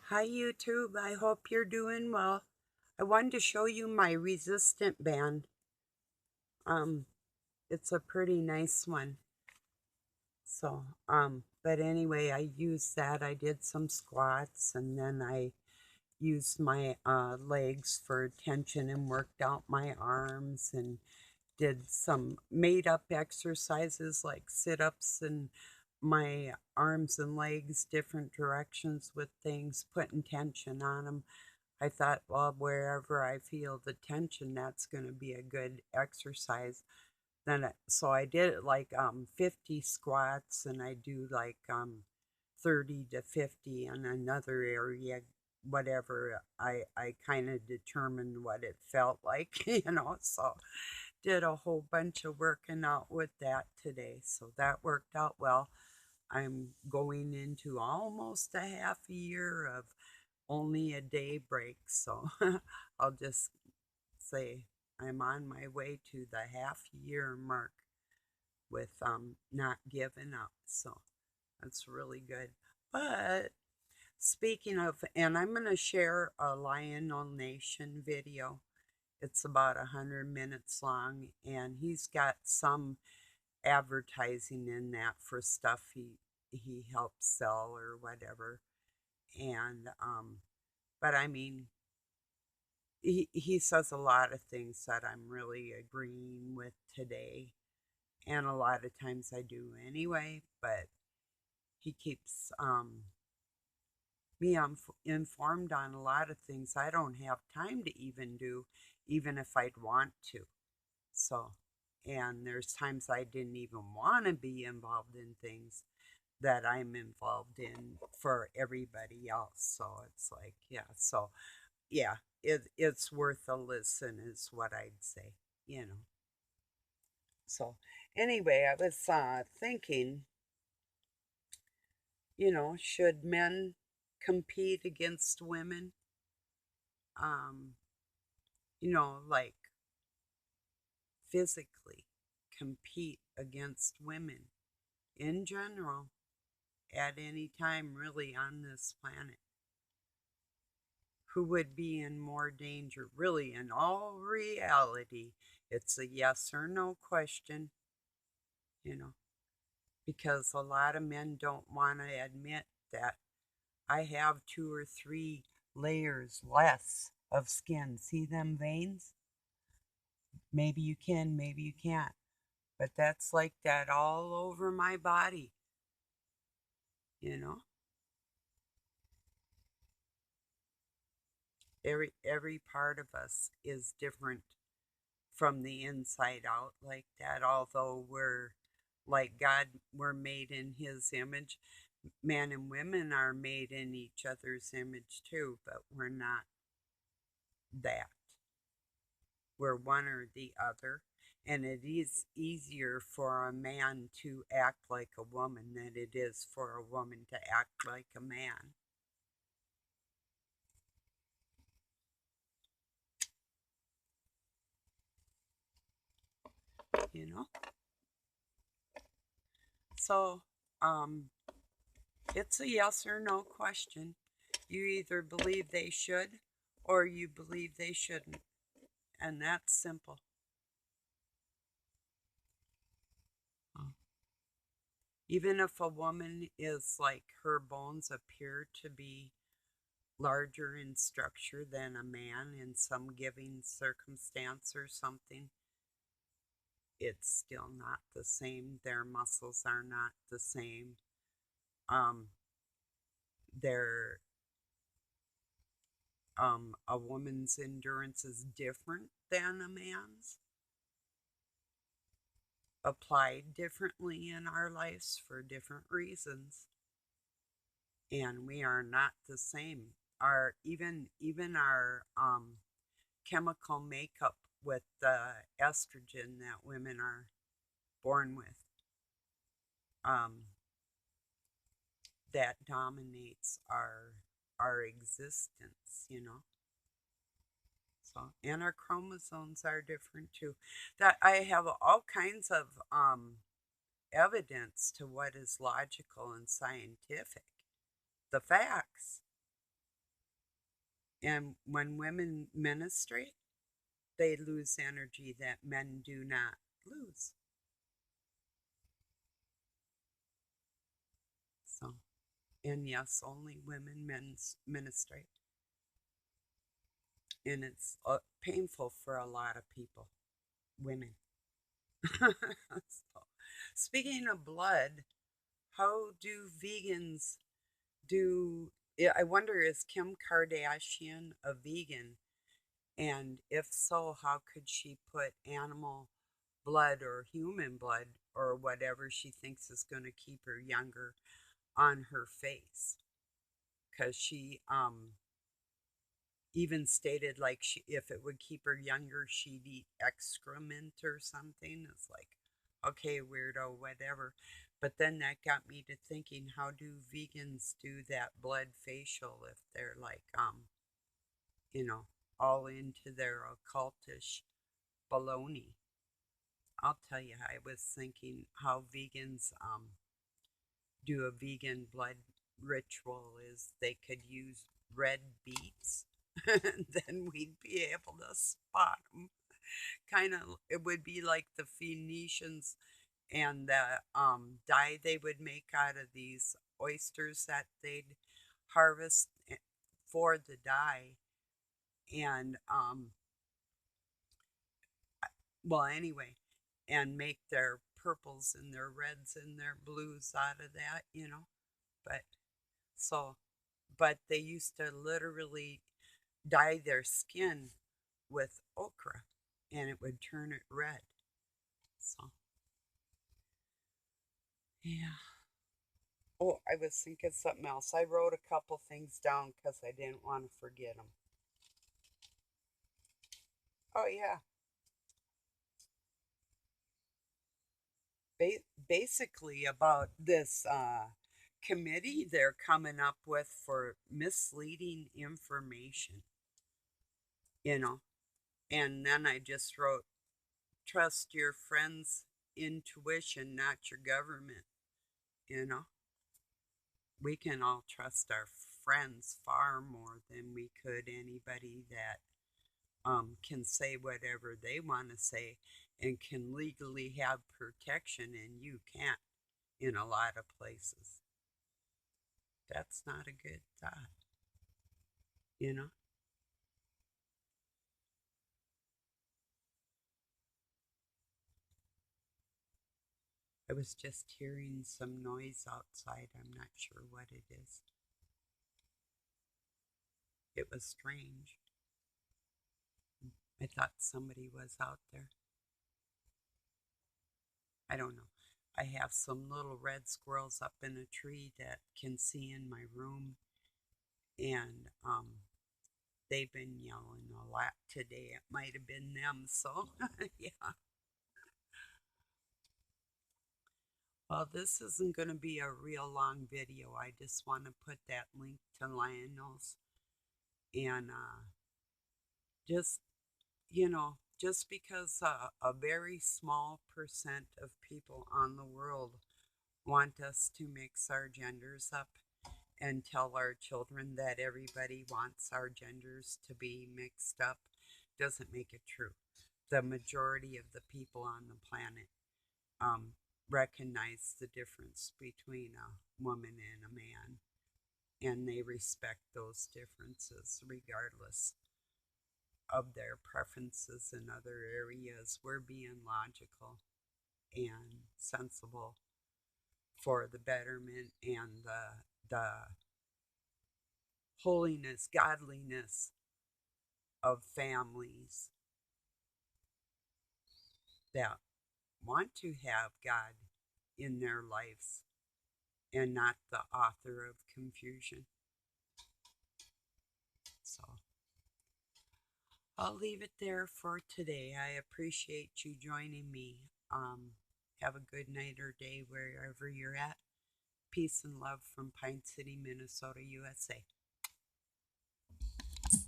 Hi YouTube, I hope you're doing well. I wanted to show you my resistant band. Um, it's a pretty nice one. But anyway, I used that. I did some squats and then I used my legs for tension and worked out my arms and did some made up exercises like sit ups and my arms and legs different directions with things, putting tension on them. I thought, well, wherever I feel the tension, that's going to be a good exercise. So I did like 50 squats, and I do like 30 to 50 in another area, whatever. I kind of determined what it felt like, So did a whole bunch of working out with that today. So that worked out well. I'm going into almost a half a year of only a day break, so I'll just say I'm on my way to the half year mark with not giving up. So that's really good. But speaking of, and I'm going to share a Lionel Nation video. It's about 100 minutes long, and he's got some advertising in that for stuff he helps sell or whatever. And but I mean, he says a lot of things that I'm really agreeing with today, and a lot of times I do anyway. But he keeps me informed on a lot of things I don't have time to even do, even if I'd want to. So, and there's times I didn't even want to be involved in things that I'm involved in for everybody else. So it's like, yeah. So yeah, it's worth a listen, is what I'd say, you know. So, anyway, I was thinking, should men compete against women? Um, like physically compete against women in general at any time, really, on this planet. Who would be in more danger? Really, in all reality, it's a yes or no question, you know. Because a lot of men don't want to admit that I have 2 or 3 layers less of skin. See them veins? Maybe you can, maybe you can't. But that's like that all over my body, you know? Every part of us is different from the inside out like that, although we're like God, we're made in his image. Men and women are made in each other's image too, but we're not that. We're one or the other. And it is easier for a man to act like a woman than it is for a woman to act like a man. You know? So, um, it's a yes or no question. You either believe they should or you believe they shouldn't. And that's simple. Even if a woman is like her bones appear to be larger in structure than a man in some given circumstance or something, it's still not the same. Their muscles are not the same. Um, their a woman's endurance is different than a man's, applied differently in our lives for different reasons, and we are not the same. Our even our chemical makeup with the estrogen that women are born with, um, that dominates our existence, So, and our chromosomes are different too. That I have all kinds of evidence to what is logical and scientific. The facts. And when women menstruate, they lose energy that men do not lose. So, and yes, only women menstruate. And it's painful for a lot of people, women. So, speaking of blood, how do vegans do? Yeah, I wonder, is Kim Kardashian a vegan? And if so, how could she put animal blood or human blood or whatever she thinks is going to keep her younger on her face? Because she even stated like if it would keep her younger, she'd eat excrement or something. It's like, okay, weirdo, whatever. But then that got me to thinking, how do vegans do that blood facial if they're like, you know, all into their occultish baloney? I'll tell you, I was thinking how vegans do a vegan blood ritual is they could use red beets and then we'd be able to spot them. Kind of, it would be like the Phoenicians and the dye they would make out of these oysters that they'd harvest for the dye. And, well, anyway, and make their purples and their reds and their blues out of that, you know. But so, but they used to literally dye their skin with okra and it would turn it red. So, yeah. Oh, I was thinking something else. I wrote a couple things down because I didn't want to forget them. Oh, yeah. Basically, about this committee they're coming up with for misleading information, you know. And then I just wrote, trust your friends' intuition, not your government, you know. We can all trust our friends far more than we could anybody that can say whatever they want to say and can legally have protection, and you can't in a lot of places. That's not a good thought, you know? I was just hearing some noise outside. I'm not sure what it is. It was strange. I thought somebody was out there. I don't know. I have some little red squirrels up in a tree that can see in my room, and they've been yelling a lot today. It might have been them, so yeah. Well, this isn't going to be a real long video. I just want to put that link to Lionel's and just, just because a very small percent of people on the world want us to mix our genders up and tell our children that everybody wants our genders to be mixed up doesn't make it true. The majority of the people on the planet um, recognize the difference between a woman and a man, and they respect those differences regardless of their preferences in other areas. We're being logical and sensible for the betterment and the holiness, godliness of families that want to have God in their lives and not the author of confusion. So I'll leave it there for today. I appreciate you joining me. Have a good night or day wherever you're at. Peace and love from Pine City, Minnesota, USA.